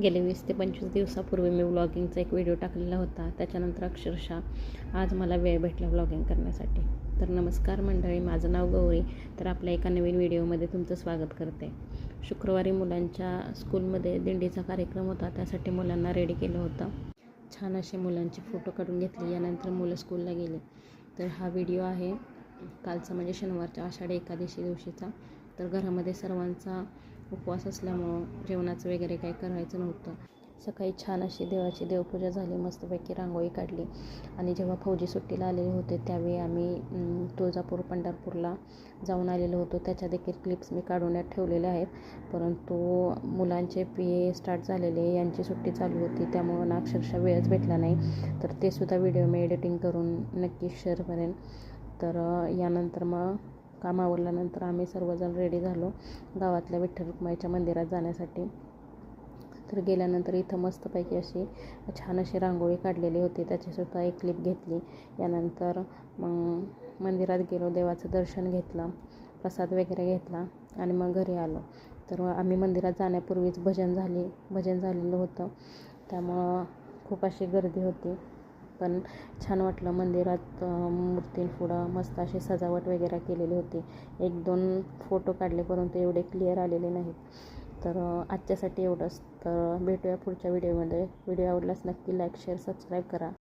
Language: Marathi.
गेले 20 ते 25 दिवसापूर्वी मी व्लॉगिंगचा एक व्हिडिओ टाकलेला होता. त्याच्यानंतर अक्षरशः आज मला वेळ भेटला व्लॉगिंग करण्यासाठी. तर नमस्कार मंडळी, माझं नाव गौरी. तर आपल्या एका नवीन व्हिडिओमध्ये तुमचं स्वागत करते. शुक्रवारी मुलांच्या स्कूलमध्ये दिंडीचा कार्यक्रम होता, त्यासाठी मुलांना रेडी केलं होतं. छान असे मुलांचे फोटो काढून घेतले. यानंतर मुलं स्कूलला गेले. तर हा व्हिडिओ आहे कालचा, म्हणजे शनिवारच्या आषाढी एकादशी दिवशीचा. तर घरामध्ये सर्वांचा उपवास असल्यामुळं जेवणाचं वगैरे काही करायचं नव्हतं. सकाळी छान अशी देवाची देवपूजा झाली, मस्तपैकी रांगोळी काढली. आणि जेव्हा फौजी सुट्टीला आलेले होते त्यावेळी आम्ही तुळजापूर पंढरपूरला जाऊन आलेलो होतो. त्याच्या देखील क्लिप्स मी काढून ठेवलेल्या आहेत. परंतु मुलांचे PA स्टार्ट झालेले, यांची सुट्टी चालू होती, त्यामुळं ना अक्षरशः वेळच भेटला नाही. तर ते सुद्धा व्हिडिओ मी एडिटिंग करून नक्कीच शेअर करेन. तर यानंतर मग काम आवरल्यानंतर आम्ही सर्वजण रेडी झालो गावातल्या विठ्ठल रुक्माईच्या मंदिरात जाण्यासाठी. तर गेल्यानंतर इथं मस्तपैकी अशी छान अशी रांगोळी काढलेली होती, त्याचीसुद्धा एक क्लिप घेतली. यानंतर मग मंदिरात गेलो, देवाचं दर्शन घेतलं, प्रसाद वगैरे घेतला आणि मग घरी आलो. तर आम्ही मंदिरात जाण्यापूर्वीच भजन झालेलं होतं, त्यामुळं खूप अशी गर्दी होती. पण छान वाटलं. मंदिरात मूर्तींपुढं मस्त अशी सजावट वगैरे केलेली होती. 1-2 फोटो काढले, परंतु एवढे क्लिअर आलेले नाहीत. तर आजच्यासाठी एवढंच. तर भेटूया पुढच्या व्हिडिओमध्ये. व्हिडिओ आवडल्यास नक्की लाईक, शेअर, सबस्क्राईब करा.